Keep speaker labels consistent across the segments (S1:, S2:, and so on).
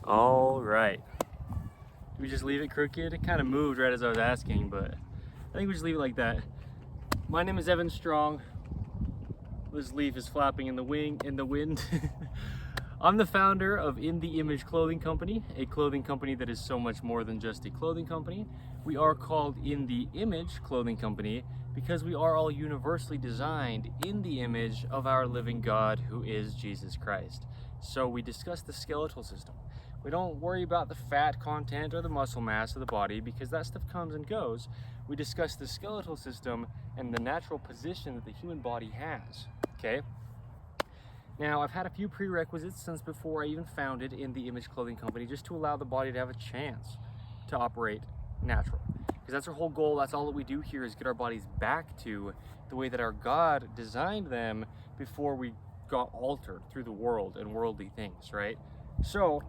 S1: All right. Do we just leave it crooked? It kind of moved right as I was asking, but I think we just leave it like that. My name is Evan Strong. This leaf is flapping in the wind. I'm the founder of In The Image Clothing Company, a clothing company that is so much more than just a clothing company. We are called In The Image Clothing Company because we are all universally designed in the image of our living God, who is Jesus Christ. So we discuss the skeletal system. We don't worry about the fat content or the muscle mass of the body because that stuff comes and goes. We discuss the skeletal system and the natural position that the human body has, okay? Now, I've had a few prerequisites since before I even founded In The Image Clothing Company, just to allow the body to have a chance to operate natural. Because that's our whole goal, that's all that we do here, is get our bodies back to the way that our God designed them before we got altered through the world and worldly things, right? So,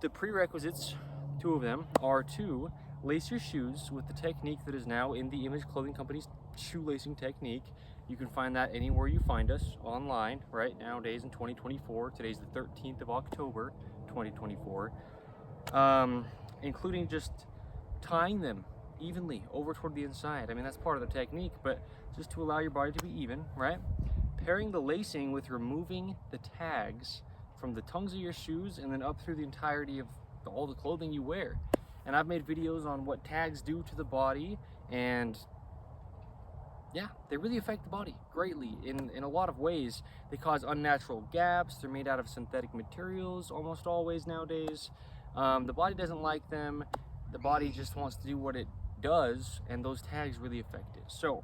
S1: the prerequisites, two of them, are to lace your shoes with the technique that is now In The Image Clothing Company's shoelacing technique. You can find that anywhere you find us online, right? Nowadays in 2024, today's the 13th of October, 2024, including just tying them evenly over toward the inside. I mean, that's part of the technique, but just to allow your body to be even, right? Pairing the lacing with removing the tags from the tongues of your shoes and then up through the entirety of all the clothing you wear. And I've made videos on what tags do to the body, and yeah, they really affect the body greatly in a lot of ways. They cause unnatural gaps. They're made out of synthetic materials almost always nowadays. The body doesn't like them. The body just wants to do what it does, and those tags really affect it. So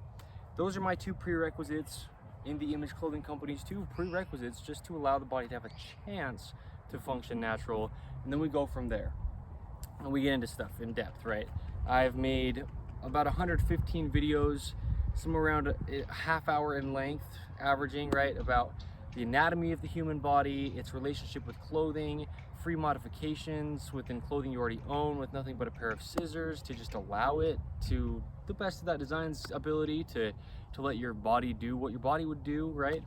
S1: those are my two prerequisites. In The Image Clothing Company's two prerequisites, just to allow the body to have a chance to function natural, and then we go from there. And we get into stuff in depth, right? I've made about 115 videos, somewhere around a half hour in length, averaging, right, about the anatomy of the human body, its relationship with clothing, free modifications within clothing you already own with nothing but a pair of scissors to just allow it to the best of that design's ability to let your body do what your body would do, right?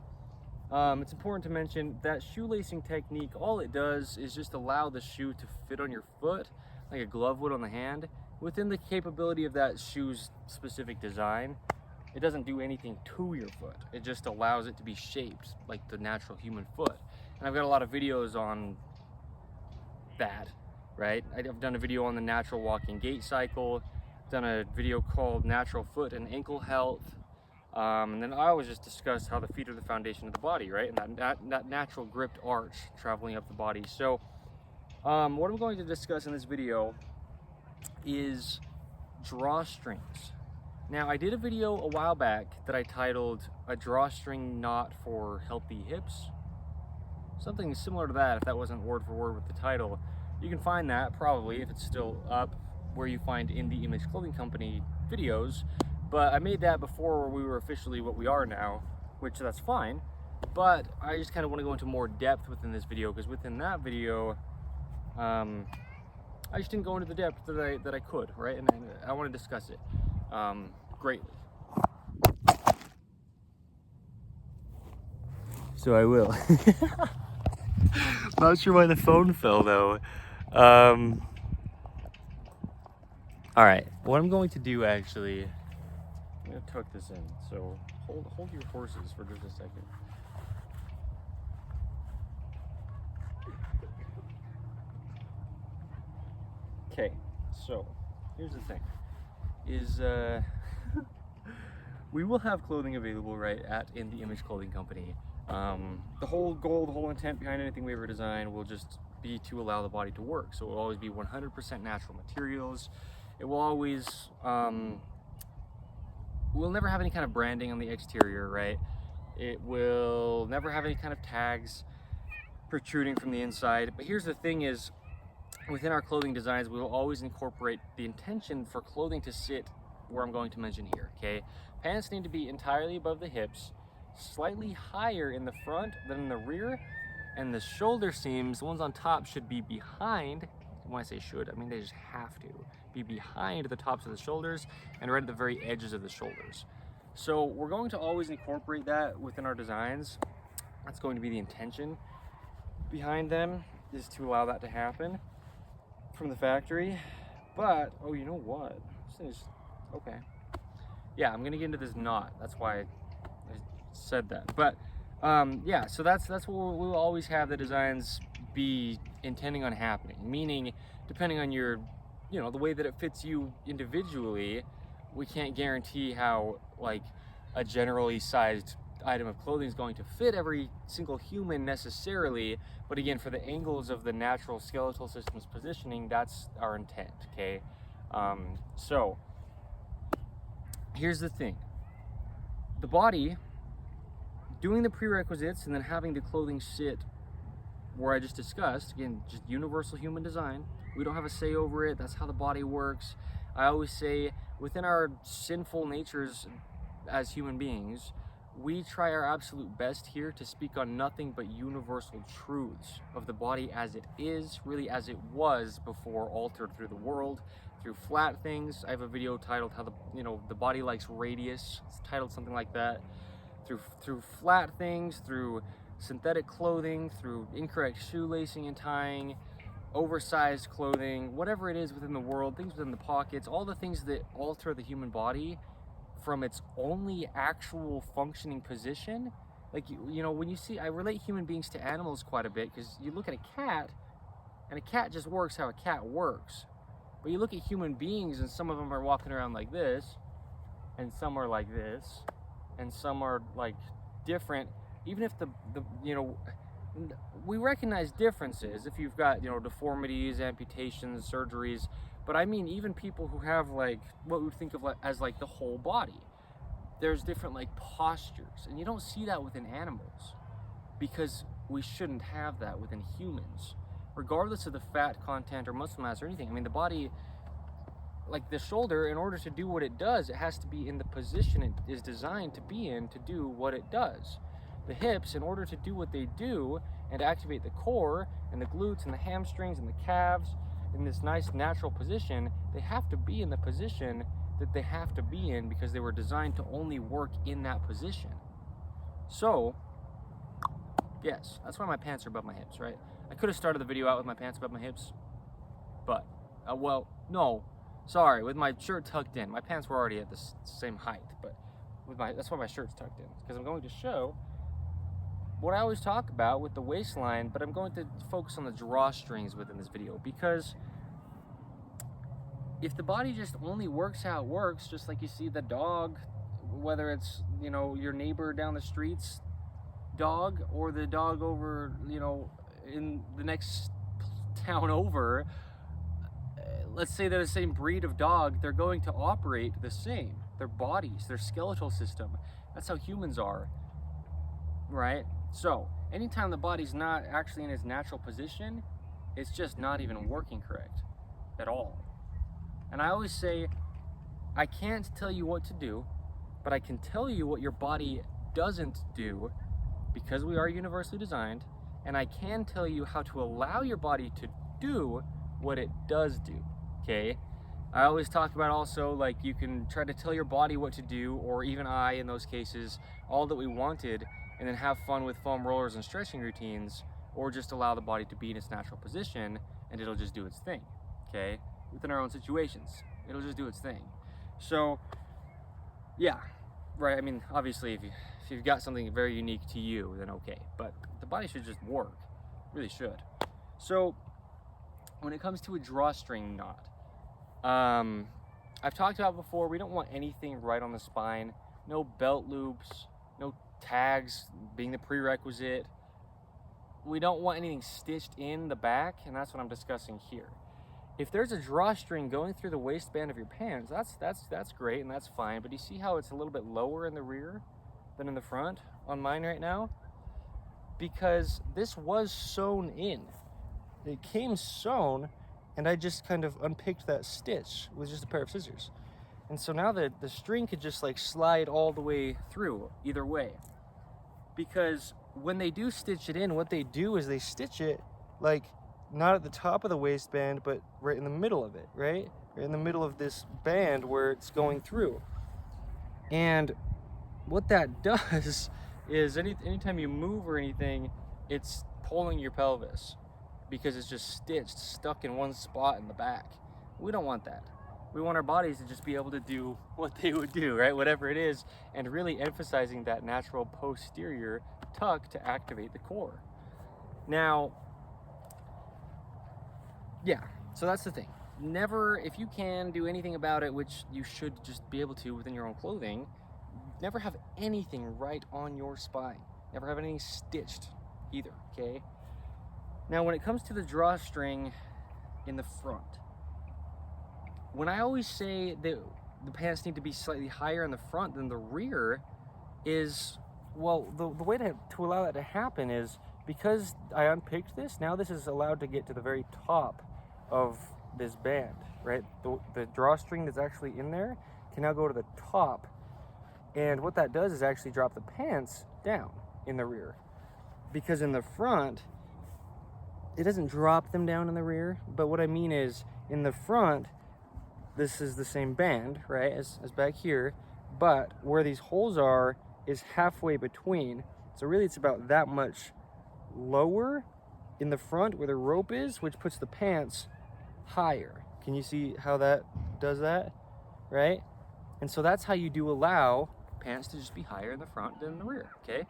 S1: It's important to mention that shoelacing technique, all it does is just allow the shoe to fit on your foot like a glove would on the hand within the capability of that shoe's specific design. It doesn't do anything to your foot. It just allows it to be shaped like the natural human foot. And I've got a lot of videos on that, right? I've done a video on the natural walking gait cycle, done a video called Natural Foot and Ankle Health, and then I always just discuss how the feet are the foundation of the body, right? And that natural gripped arch traveling up the body. So what I'm going to discuss in this video is drawstrings. Now, I did a video a while back that I titled A Drawstring Knot for Healthy Hips. Something similar to that, if that wasn't word for word with the title. You can find that probably, if it's still up, where you find In The Image Clothing Company videos. But I made that before we were officially what we are now, which that's fine. But I just kind of want to go into more depth within this video, because within that video, I just didn't go into the depth that I could, right? And I want to discuss it greatly. So I will. Not sure why the phone fell though. All right, what I'm going to do actually, I'm going to tuck this in. So hold your horses for just a second. Okay, so here's the thing, is we will have clothing available right at In The Image Clothing Company. The whole goal, the whole intent behind anything we ever design will just be to allow the body to work. So it will always be 100% natural materials. It will always, we'll never have any kind of branding on the exterior, right? It will never have any kind of tags protruding from the inside. But here's the thing is, within our clothing designs, we will always incorporate the intention for clothing to sit where I'm going to mention here, okay? Pants need to be entirely above the hips, slightly higher in the front than in the rear, and the shoulder seams, the ones on top, should be behind. When I say should, I mean they just have to be behind the tops of the shoulders and right at the very edges of the shoulders. So we're going to always incorporate that within our designs. That's going to be the intention behind them. is to allow that to happen from the factory. But, oh, you know what? This thing is, okay. Yeah, I'm gonna get into this knot. That's why I said that. But yeah, so that's what we'll always have the designs be intending on happening. Meaning, depending on your, you know, the way that it fits you individually, we can't guarantee how like a generally sized item of clothing is going to fit every single human necessarily. But again, for the angles of the natural skeletal system's positioning, that's our intent. Okay, so here's the thing: the body doing the prerequisites and then having the clothing sit where I just discussed, again, just universal human design. We don't have a say over it. That's how the body works. I always say, within our sinful natures as human beings, we try our absolute best here to speak on nothing but universal truths of the body as it is, really as it was before altered through the world, through flat things. I have a video titled how the body likes radius. It's titled something like that. Through flat things, through synthetic clothing, through incorrect shoelacing and tying, oversized clothing, whatever it is within the world, things within the pockets, all the things that alter the human body from its only actual functioning position. Like, you know, when you see, I relate human beings to animals quite a bit, because you look at a cat, and a cat just works how a cat works. But you look at human beings, and some of them are walking around like this, and some are like this, and some are like different. Even if the you know, we recognize differences if you've got, you know, deformities, amputations, surgeries, but I mean even people who have like what we would think of as like the whole body. There's different like postures, and you don't see that within animals because we shouldn't have that within humans, regardless of the fat content or muscle mass or anything. I mean, the body, like the shoulder, in order to do what it does, it has to be in the position it is designed to be in to do what it does. The hips, in order to do what they do and activate the core and the glutes and the hamstrings and the calves in this nice natural position, they have to be in the position that they have to be in because they were designed to only work in that position. So, yes, that's why my pants are above my hips, right? I could have started the video out with my pants above my hips, but, well, no, sorry, with my shirt tucked in. My pants were already at the same height, but that's why my shirt's tucked in, because I'm going to show what I always talk about with the waistline, but I'm going to focus on the drawstrings within this video, because if the body just only works how it works, just like you see the dog, whether it's, you know, your neighbor down the street's dog or the dog over, you know, in the next town over, let's say they're the same breed of dog, they're going to operate the same. Their bodies, their skeletal system, that's how humans are, right? So anytime the body's not actually in its natural position, it's just not even working correct at all. And I always say, I can't tell you what to do, but I can tell you what your body doesn't do, because we are universally designed, and I can tell you how to allow your body to do what it does do, okay? I always talk about also, like, you can try to tell your body what to do, or even I, in those cases, all that we wanted, and then have fun with foam rollers and stretching routines, or just allow the body to be in its natural position, and it'll just do its thing, okay? Within our own situations, it'll just do its thing. So, yeah, right, I mean, obviously, if you've got something very unique to you, then okay, but the body should just work, it really should. So, when it comes to a drawstring knot, I've talked about before, we don't want anything right on the spine, no belt loops, no tags being the prerequisite. We don't want anything stitched in the back, and that's what I'm discussing here. If there's a drawstring going through the waistband of your pants, that's great and that's fine, but you see how it's a little bit lower in the rear than in the front on mine right now? Because this was sewn in. It came sewn, and I just kind of unpicked that stitch with just a pair of scissors. And so now the string could just like slide all the way through either way. Because when they do stitch it in, what they do is they stitch it like not at the top of the waistband, but right in the middle of it, right? Right in the middle of this band where it's going through. And what that does is anytime you move or anything, it's pulling your pelvis. because it's just stitched, stuck in one spot in the back. We don't want that. We want our bodies to just be able to do what they would do, right? Whatever it is, and really emphasizing that natural posterior tuck to activate the core. Now, yeah, so that's the thing. Never, if you can do anything about it, which you should just be able to within your own clothing, never have anything right on your spine. Never have anything stitched either, okay? Now, when it comes to the drawstring in the front, when I always say that the pants need to be slightly higher in the front than the rear is, well, the way to allow that to happen is because I unpicked this, now this is allowed to get to the very top of this band, right? The drawstring that's actually in there can now go to the top, and what that does is actually drop the pants down in the rear, because in the front it doesn't drop them down in the rear, but what I mean is in the front this is the same band, right, as back here, but where these holes are is halfway between, so really it's about that much lower in the front where the rope is, which puts the pants higher. Can you see how that does that, right? And so that's how you do allow pants to just be higher in the front than in the rear, okay?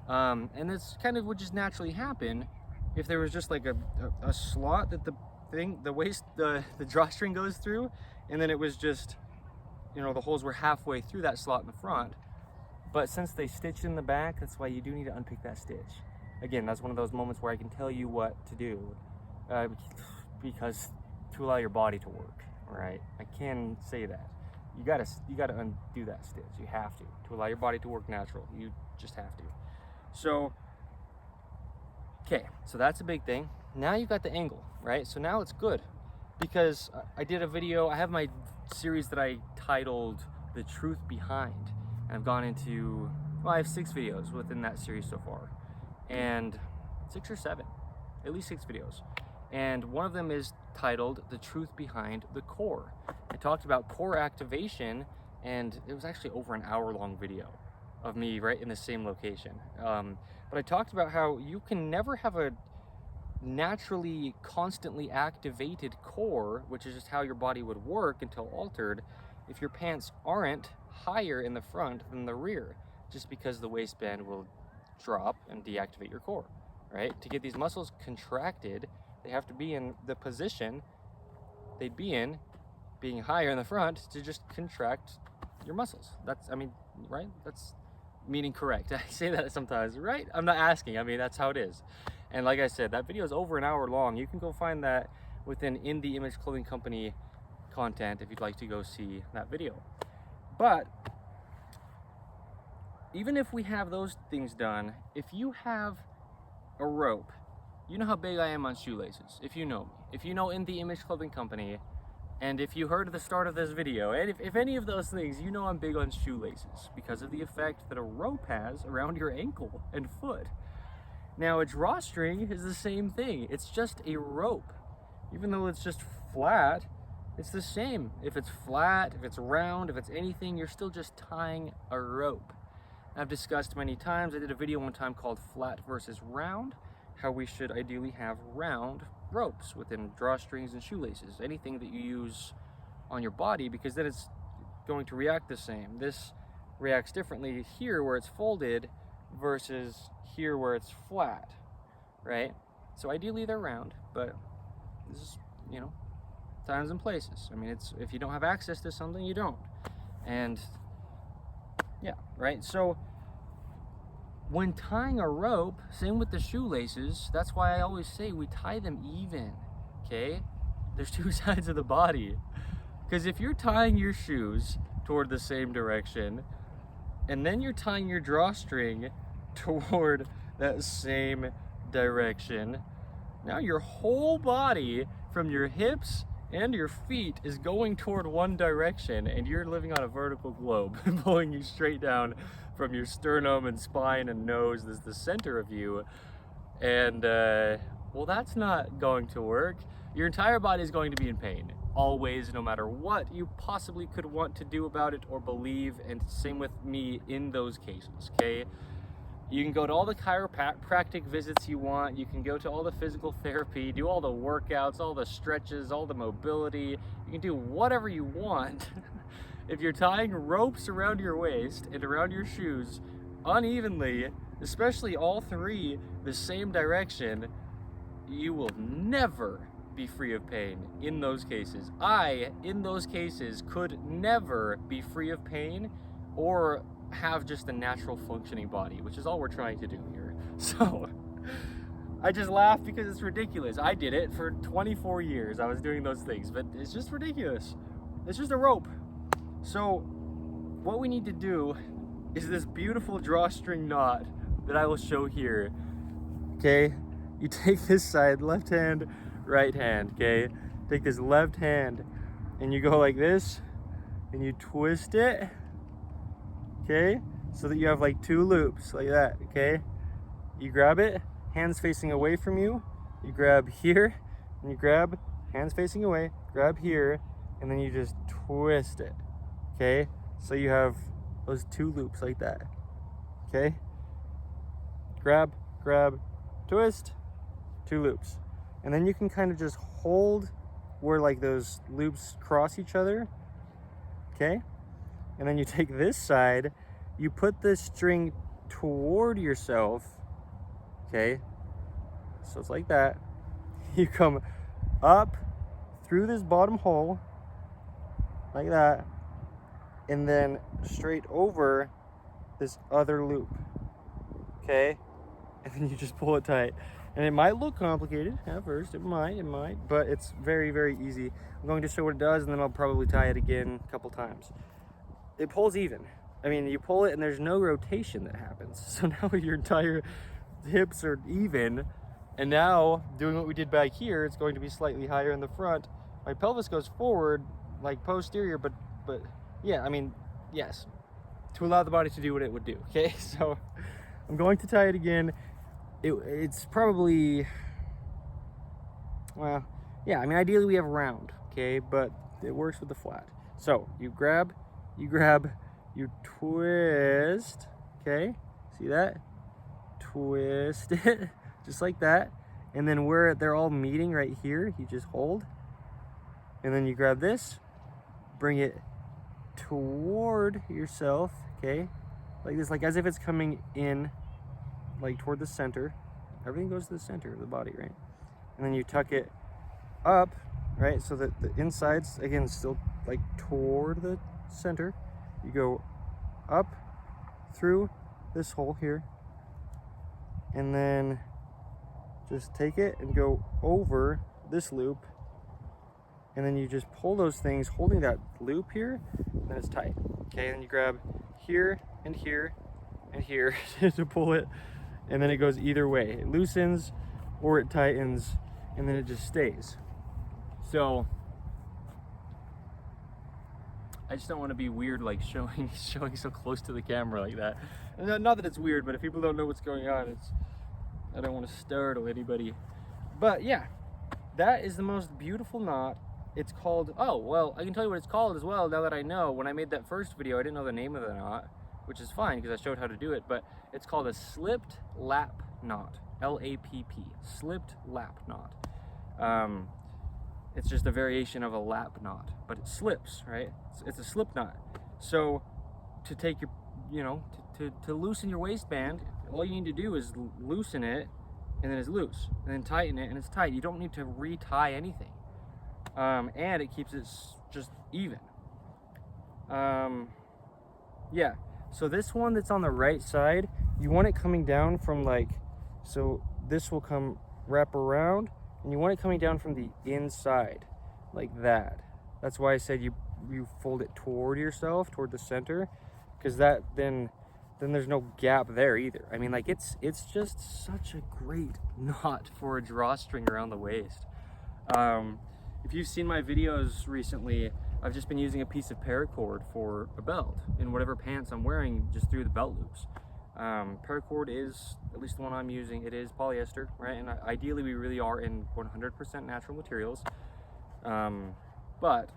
S1: And that's kind of would just naturally happen if there was just like a slot that the drawstring goes through, and then it was just, you know, the holes were halfway through that slot in the front. But since they stitched in the back, that's why you do need to unpick that stitch. Again, that's one of those moments where I can tell you what to do, because to allow your body to work, right? I can say that. You gotta undo that stitch. You have to allow your body to work natural. You just have to. So, okay, so that's a big thing. Now you've got the angle, right? So now it's good, because I did a video. I have my series that I titled "The Truth Behind," and I've gone into, well, I have 6 videos within that series so far, and 6 or 7, at least 6 videos. And one of them is titled "The Truth Behind the Core." I talked about core activation, and it was actually over an hour-long video of me right in the same location. But I talked about how you can never have a naturally, constantly activated core, which is just how your body would work until altered, if your pants aren't higher in the front than the rear, just because the waistband will drop and deactivate your core, right? To get these muscles contracted, they have to be in the position they'd be in, being higher in the front, to just contract your muscles. That's, I mean, right? That's meaning correct. I say that sometimes, right? I'm not asking. I mean, that's how it is. And like I said, that video is over an hour long. You can go find that within In the Image Clothing Company content if you'd like to go see that video. But even if we have those things done, if you have a rope, you know how big I am on shoelaces, if you know me. If you know In the Image Clothing Company, and if you heard the start of this video, and if any of those things, you know I'm big on shoelaces because of the effect that a rope has around your ankle and foot. Now, a drawstring is the same thing. It's just a rope. Even though it's just flat, it's the same. If it's flat, if it's round, if it's anything, you're still just tying a rope. I've discussed many times, I did a video one time called Flat versus Round, how we should ideally have round ropes within drawstrings and shoelaces, anything that you use on your body, because then it's going to react the same. This reacts differently here where it's folded versus here where it's flat, right? So ideally they're round, but this is, you know, times and places. I mean, it's, if you don't have access to something, you don't. And yeah, right? So when tying a rope, same with the shoelaces, that's why I always say we tie them even, okay? There's 2 sides of the body. Because if you're tying your shoes toward the same direction, and then you're tying your drawstring toward that same direction, now your whole body from your hips and your feet is going toward one direction, and you're living on a vertical globe pulling you straight down from your sternum and spine and nose. This is the center of you, and well, that's not going to work. Your entire body is going to be in pain always, no matter what you possibly could want to do about it or believe. And same with me in those cases, okay? You can go to all the chiropractic visits you want. You can go to all the physical therapy, do all the workouts, all the stretches, all the mobility. You can do whatever you want. If you're tying ropes around your waist and around your shoes unevenly, especially all three the same direction, you will never be free of pain in those cases. In those cases, could never be free of pain or have just a natural functioning body, which is all we're trying to do here. So I just laugh because it's ridiculous. I did it for 24 years. I was doing those things, but it's just ridiculous. It's just a rope. So what we need to do is this beautiful drawstring knot that I will show here. Okay, you take this side, left hand, right hand. Okay, take this left hand and you go like this and you twist it. Okay, so that you have like two loops like that. Okay, you grab it, hands facing away from you, you grab here and you grab, hands facing away, grab here, and then you just twist it. Okay, so you have those two loops like that. Okay, grab, grab, twist, two loops. And then you can kind of just hold where like those loops cross each other. Okay, and then you take this side, you put this string toward yourself. Okay, so it's like that. You come up through this bottom hole like that, and then straight over this other loop. Okay, and then you just pull it tight. And it might look complicated at first, it might, but it's very, very easy. I'm going to show what it does, and then I'll probably tie it again a couple times. It pulls even. I mean, you pull it and there's no rotation that happens. So now your entire hips are even, and now doing what we did back here, it's going to be slightly higher in the front. My pelvis goes forward, like posterior, but yeah, I mean, yes, to allow the body to do what it would do. Okay, so I'm going to tie it again. It's probably, well, yeah, I mean, ideally we have round, okay, but it works with the flat. So you grab, you twist, okay, see that? Twist it, just like that. And then where they're all meeting right here, you just hold. And then you grab this, bring it toward yourself, okay, like this, like as if it's coming in, like toward the center. Everything goes to the center of the body, right? And then you tuck it up, right, so that the inside's again still like toward the center. You go up through this hole here, and then just take it and go over this loop, and then you just pull those things holding that loop here, and then it's tight. Okay, and then you grab here and here and here to pull it, and then it goes either way. It loosens or it tightens, and then it just stays. So I just don't want to be weird, like showing so close to the camera like that. And not that it's weird, but if people don't know what's going on, I don't want to startle anybody. But yeah, that is the most beautiful knot. It's called, oh, well, I can tell you what it's called as well now that I know. When I made that first video, I didn't know the name of the knot, which is fine because I showed how to do it, but it's called a slipped lap knot, L-A-P-P, slipped lap knot. It's just a variation of a lap knot, but it slips, right? It's a slip knot. So to take your, to loosen your waistband, all you need to do is loosen it, and then it's loose, and then tighten it, and it's tight. You don't need to re-tie anything. And it keeps it just even. Yeah, so this one that's on the right side, you want it coming down from like, so this will come wrap around, and you want it coming down from the inside, like that. That's why I said you fold it toward yourself, toward the center, because that then there's no gap there either. I mean, like it's just such a great knot for a drawstring around the waist. If you've seen my videos recently, I've just been using a piece of paracord for a belt in whatever pants I'm wearing, just through the belt loops. Paracord is, at least the one I'm using, it is polyester, right? And ideally we really are in 100% natural materials. But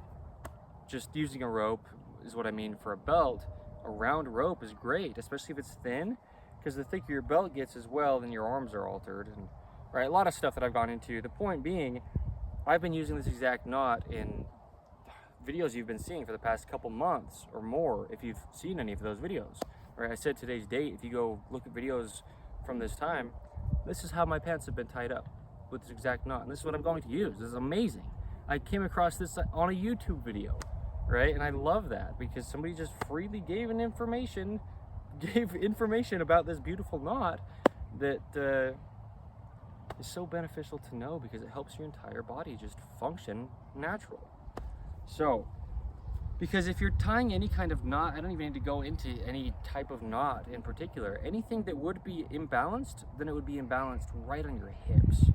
S1: just using a rope is what I mean for a belt. A round rope is great, especially if it's thin, because the thicker your belt gets as well, then your arms are altered, and right, a lot of stuff that I've gone into. The point being, I've been using this exact knot in videos you've been seeing for the past couple months or more, if you've seen any of those videos. Right, I said today's date. If you go look at videos from this time, this is how my pants have been tied up, with this exact knot, and this is what I'm going to use. This is amazing. I came across this on a YouTube video, right? And I love that because somebody just freely gave information about this beautiful knot that is so beneficial to know, because it helps your entire body just function natural. So, because if you're tying any kind of knot, I don't even need to go into any type of knot in particular. Anything that would be imbalanced, then it would be imbalanced right on your hips.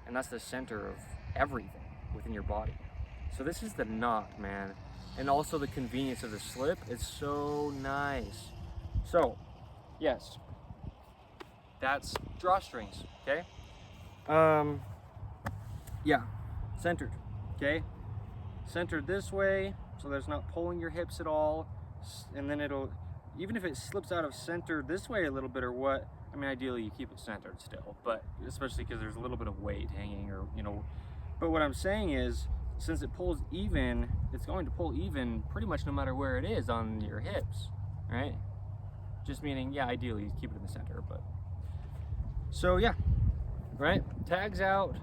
S1: And that's the center of everything within your body. So this is the knot, man. And also the convenience of the slip. It's so nice. So, yes, that's drawstrings, okay? Yeah, centered, okay? Centered this way, so there's not pulling your hips at all. And then it'll, even if it slips out of center this way a little bit or what, I mean, ideally you keep it centered still, but especially because there's a little bit of weight hanging, or, you know. But what I'm saying is, since it pulls even, it's going to pull even pretty much no matter where it is on your hips, right? Just meaning, yeah, ideally you keep it in the center, but. So yeah, right? Tags out,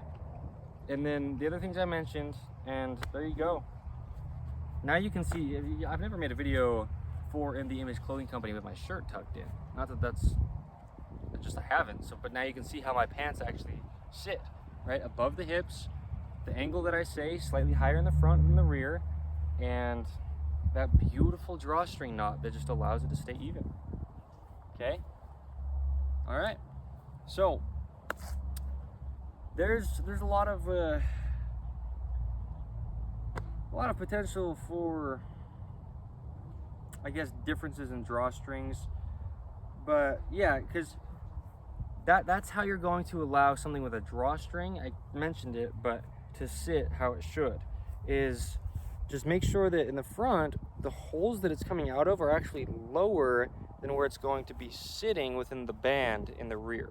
S1: and then the other things I mentioned, and there you go. Now you can see, I've never made a video for In The Image Clothing Company with my shirt tucked in. Not that that's, just I haven't. So, but now you can see how my pants actually sit, right? Above the hips, the angle that I say, slightly higher in the front than the rear, and that beautiful drawstring knot that just allows it to stay even. Okay? All right. So, there's a lot of potential for, I guess, differences in drawstrings, but yeah, because that's how you're going to allow something with a drawstring, I mentioned it, but to sit how it should is just make sure that in the front, the holes that it's coming out of are actually lower than where it's going to be sitting within the band in the rear.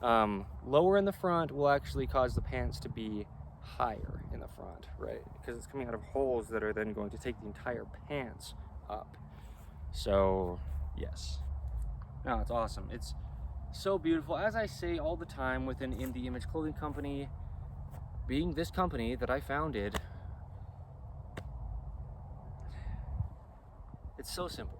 S1: Lower in the front will actually cause the pants to be higher in the front, right? Because it's coming out of holes that are then going to take the entire pants up. So, yes. No, it's awesome. It's so beautiful. As I say all the time within In The Image Clothing Company, being this company that I founded, it's so simple.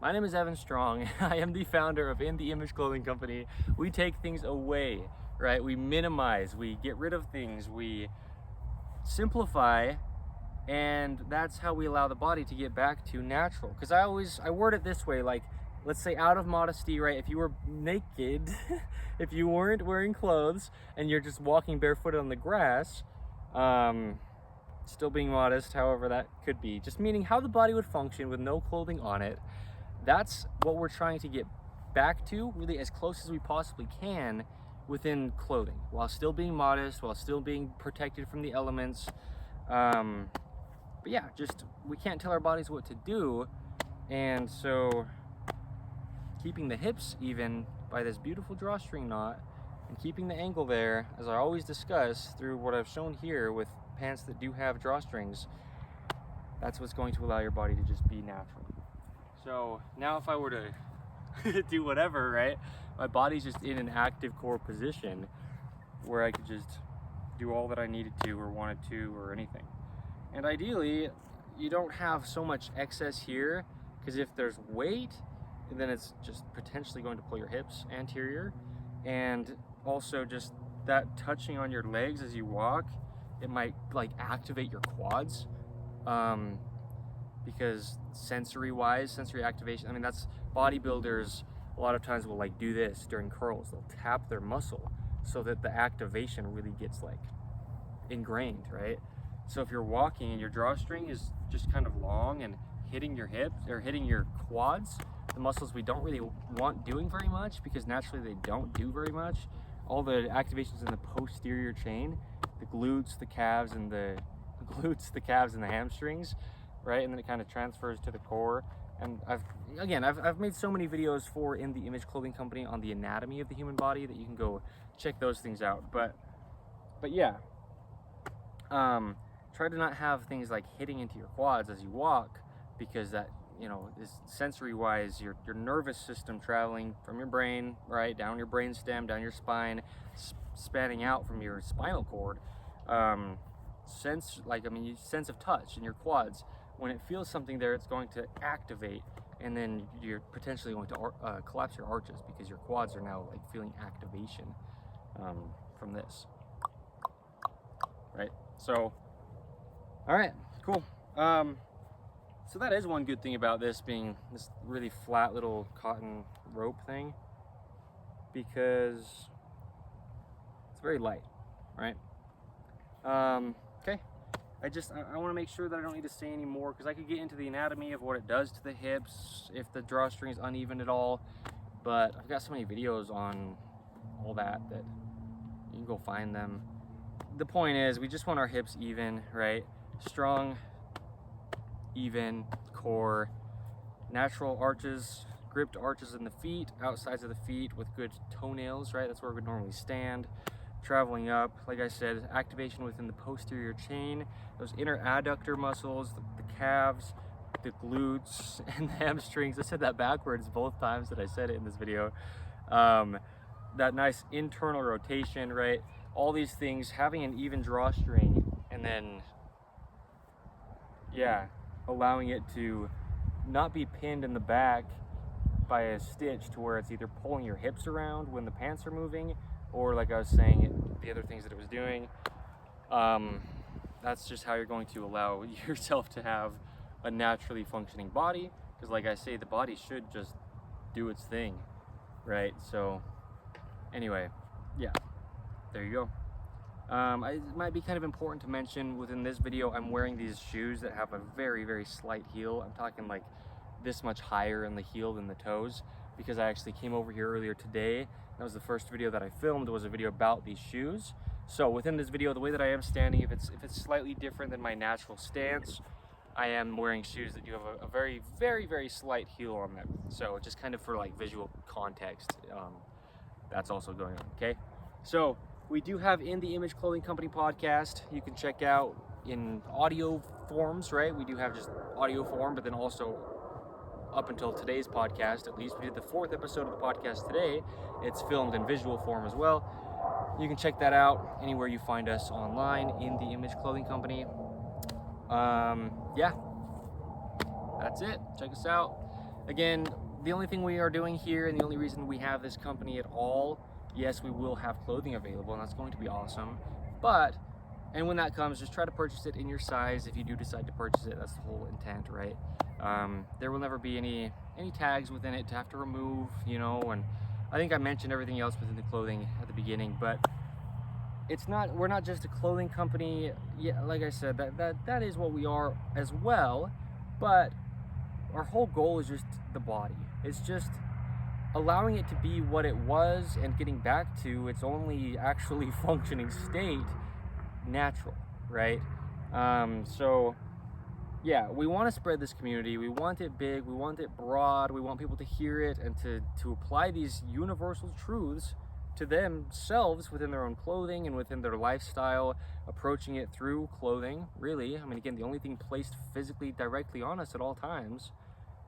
S1: My name is Evan Strong. I am the founder of In The Image Clothing Company. We take things away, right? We minimize, we get rid of things, we simplify, and that's how we allow the body to get back to natural. Because I word it this way, like, let's say out of modesty, right? If you were naked, if you weren't wearing clothes and you're just walking barefooted on the grass, still being modest, however that could be, just meaning how the body would function with no clothing on it. That's what we're trying to get back to, really as close as we possibly can within clothing, while still being modest, while still being protected from the elements. But yeah, just, we can't tell our bodies what to do, and so keeping the hips even by this beautiful drawstring knot and keeping the angle there, as I always discuss through what I've shown here with pants that do have drawstrings, that's what's going to allow your body to just be natural. So now if I were to do whatever, right, my body's just in an active core position where I could just do all that I needed to or wanted to or anything. And ideally, you don't have so much excess here, because if there's weight, then it's just potentially going to pull your hips anterior, and also just that touching on your legs as you walk, it might like activate your quads, because sensory activation, I mean, that's bodybuilders a lot of times will like do this during curls. They'll tap their muscle so that the activation really gets like ingrained, right? So if you're walking and your drawstring is just kind of long and hitting your hips or hitting your quads, the muscles we don't really want doing very much, because naturally they don't do very much. All the activations in the posterior chain, the glutes, the calves, and the hamstrings, right? And then it kind of transfers to the core, And I've made so many videos for In the Image Clothing Company on the anatomy of the human body that you can go check those things out. But yeah, try to not have things like hitting into your quads as you walk, because that, you know, is sensory wise your nervous system traveling from your brain, right, down your brain stem, down your spine, spanning out from your spinal cord. Sense of touch in your quads. When it feels something there, it's going to activate, and then you're potentially going to collapse your arches, because your quads are now like feeling activation from this, right? So, all right, cool. So that is one good thing about this being this really flat little cotton rope thing, because it's very light, right? Okay. I want to make sure that I don't need to say any more, because I could get into the anatomy of what it does to the hips if the drawstring is uneven at all, but I've got so many videos on all that you can go find them. The point is, we just want our hips even, right? Strong, even core, natural arches, gripped arches in the feet, outsides of the feet with good toenails, right? That's where we would normally stand. Traveling up, like I said, activation within the posterior chain, those inner adductor muscles, the calves, the glutes, and the hamstrings. I said that backwards both times that I said it in this video. That nice internal rotation, right? All these things, having an even drawstring, and then, yeah, allowing it to not be pinned in the back by a stitch to where it's either pulling your hips around when the pants are moving, or like I was saying, the other things that it was doing. That's just how you're going to allow yourself to have a naturally functioning body, because like I say, the body should just do its thing, right? So anyway, yeah, there you go. It might be kind of important to mention within this video, I'm wearing these shoes that have a very, very slight heel. I'm talking like this much higher in the heel than the toes, because I actually came over here earlier today. That was the first video that I filmed, was a video about these shoes. So within this video, the way that I am standing, if it's slightly different than my natural stance, I am wearing shoes that do have a very, very, very slight heel on them. So just kind of for like visual context, that's also going on, okay? So we do have In the Image Clothing Company podcast. You can check out in audio forms, right? We do have just audio form, but then also up until today's podcast, at least, we did the 4th episode of the podcast today. It's filmed in visual form as well. You can check that out anywhere you find us online, In the Image Clothing Company. Yeah, that's it. Check us out. Again, the only thing we are doing here, and the only reason we have this company at all, yes, we will have clothing available, and that's going to be awesome. But, and when that comes, just try to purchase it in your size. If you do decide to purchase it, that's the whole intent, right? There will never be any tags within it to have to remove, you know, and I think I mentioned everything else within the clothing at the beginning, but we're not just a clothing company. Yeah, like I said, that is what we are as well, but our whole goal is just the body. It's just allowing it to be what it was and getting back to its only actually functioning state, natural, right? So yeah, we want to spread this community. We want it big, we want it broad, we want people to hear it and to apply these universal truths to themselves within their own clothing and within their lifestyle, approaching it through clothing, really. I mean, again, the only thing placed physically directly on us at all times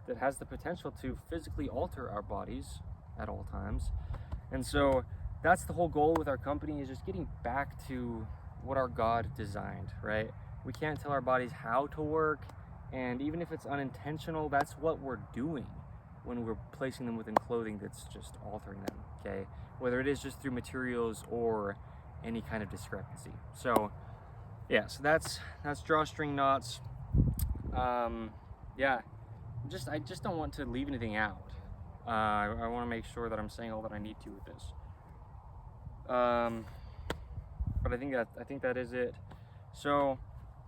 S1: that has the potential to physically alter our bodies at all times. And so that's the whole goal with our company, is just getting back to what our God designed, right? We can't tell our bodies how to work, and even if it's unintentional, that's what we're doing when we're placing them within clothing that's just altering them, okay? Whether it is just through materials or any kind of discrepancy. So yeah, so that's drawstring knots. Yeah, I just don't want to leave anything out. I want to make sure that I'm saying all that I need to with this. But I think that is it. So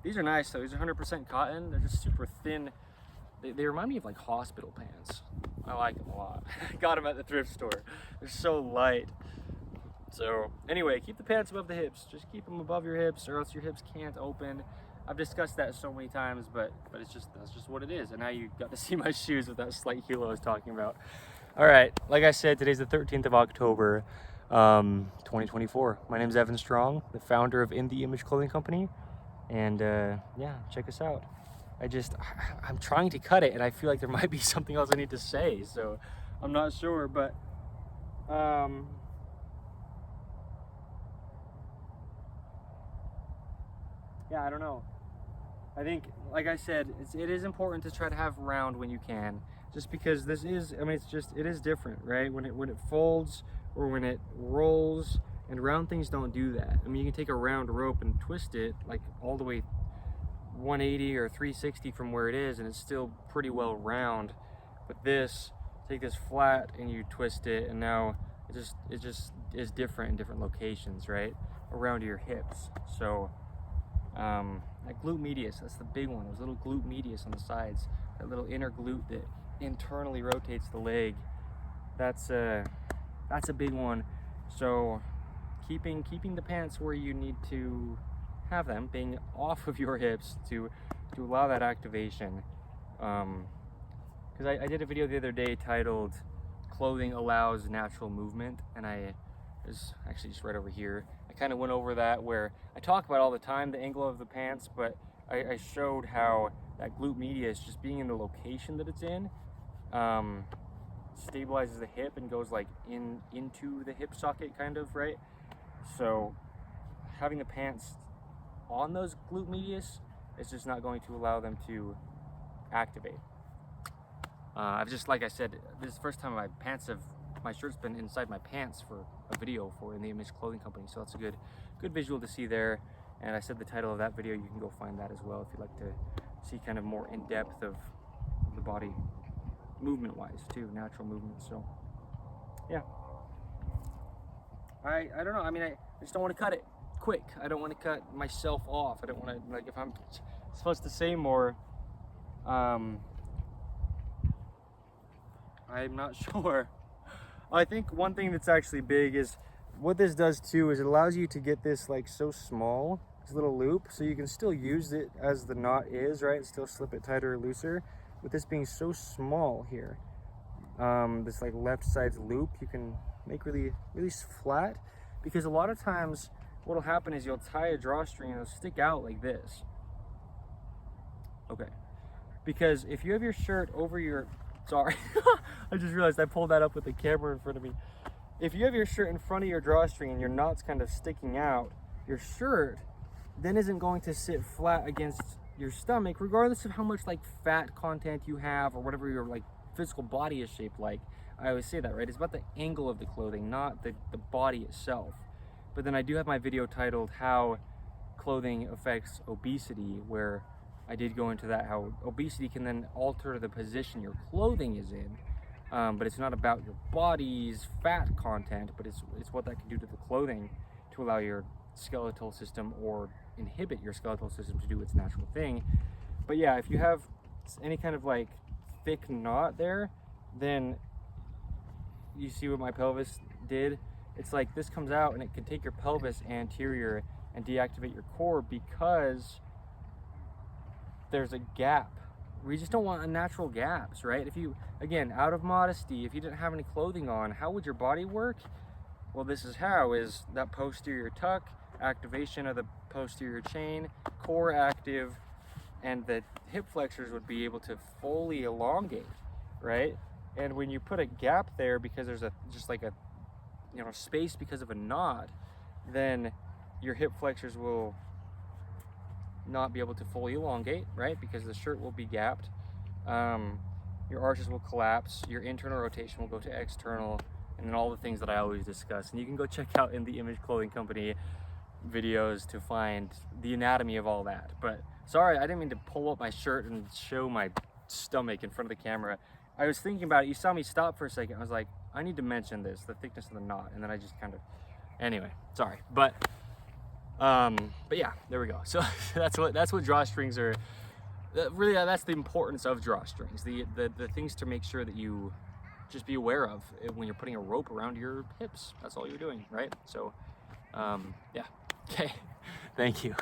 S1: these are nice though. These are 100% cotton. They're just super thin. They remind me of like hospital pants. I like them a lot. Got them at the thrift store. They're so light. So anyway, keep the pants above the hips. Just keep them above your hips, or else your hips can't open. I've discussed that so many times, but it's just, that's just what it is. And now you got to see my shoes with that slight heel I was talking about. All right, like I said, today's the 13th of October, 2024. My name is Evan Strong, the founder of In The Image Clothing Company. And yeah, check us out. I'm trying to cut it, and I feel like there might be something else I need to say, so I'm not sure, but yeah, I don't know. I think, like I said, it is important to try to have round when you can, just because this is, I mean, it is different, right? When it folds or when it rolls, and round things don't do that. I mean, you can take a round rope and twist it like all the way 180 or 360 from where it is, and it's still pretty well round. But this, take this flat and you twist it, and now it just is different in different locations, right? Around your hips. So that glute medius, that's the big one. Those little glute medius on the sides, that little inner glute that internally rotates the leg. That's a big one. So keeping the pants where you need to have them, being off of your hips to allow that activation. Because I did a video the other day titled "Clothing Allows Natural Movement," and I was actually just right over here. I kind of went over that, where I talk about all the time the angle of the pants, but I showed how that glute medius, just being in the location that it's in, stabilizes the hip and goes like into the hip socket, kind of, right? So having the pants on those glute medius is just not going to allow them to activate. I've just, like I said, this is the first time my shirt's been inside my pants for a video for In The Image Clothing Company, so that's a good visual to see there. And I said the title of that video, you can go find that as well if you'd like to see kind of more in depth of the body movement wise too, natural movement. So yeah, I don't know, I mean, I just don't want to cut it quick. I don't want to cut myself off. I don't want to, like, if I'm supposed to say more, I'm not sure. I think one thing that's actually big is what this does too is it allows you to get this like so small, this little loop, so you can still use it as the knot is, right, and still slip it tighter or looser. With this being so small here, this like left side's loop, you can make really flat, because a lot of times what'll happen is you'll tie a drawstring and it'll stick out like this. Okay, because if you have your shirt over your, sorry, I just realized I pulled that up with the camera in front of me. If you have your shirt in front of your drawstring and your knot's kind of sticking out, your shirt then isn't going to sit flat against your stomach, regardless of how much like fat content you have or whatever your like physical body is shaped like. I always say that, right? It's about the angle of the clothing, not the body itself. But then I do have my video titled How Clothing Affects Obesity, where I did go into that, how obesity can then alter the position your clothing is in. But it's not about your body's fat content, but it's what that can do to the clothing to allow your skeletal system or inhibit your skeletal system to do its natural thing. But yeah, if you have any kind of like thick knot there, then you see what my pelvis did. It's like this comes out and it can take your pelvis anterior and deactivate your core, because there's a gap. We just don't want unnatural gaps, right? If you, again, out of modesty, if you didn't have any clothing on, how would your body work? Well, this is how, is that posterior tuck, activation of the posterior chain, core active, and the hip flexors would be able to fully elongate, right? And when you put a gap there because there's just like a, you know, space because of a knot, then your hip flexors will not be able to fully elongate, right? Because the shirt will be gapped. Your arches will collapse, your internal rotation will go to external, and then all the things that I always discuss. And you can go check out In The Image Clothing Company videos to find the anatomy of all that. But sorry, I didn't mean to pull up my shirt and show my stomach in front of the camera. I was thinking about it. You saw me stop for a second. I was like, I need to mention this, the thickness of the knot. And then I just kind of, anyway, sorry. But yeah, there we go. So that's what drawstrings are. Really, that's the importance of drawstrings. The things to make sure that you just be aware of when you're putting a rope around your hips. That's all you're doing, right? So, yeah. Okay. Thank you.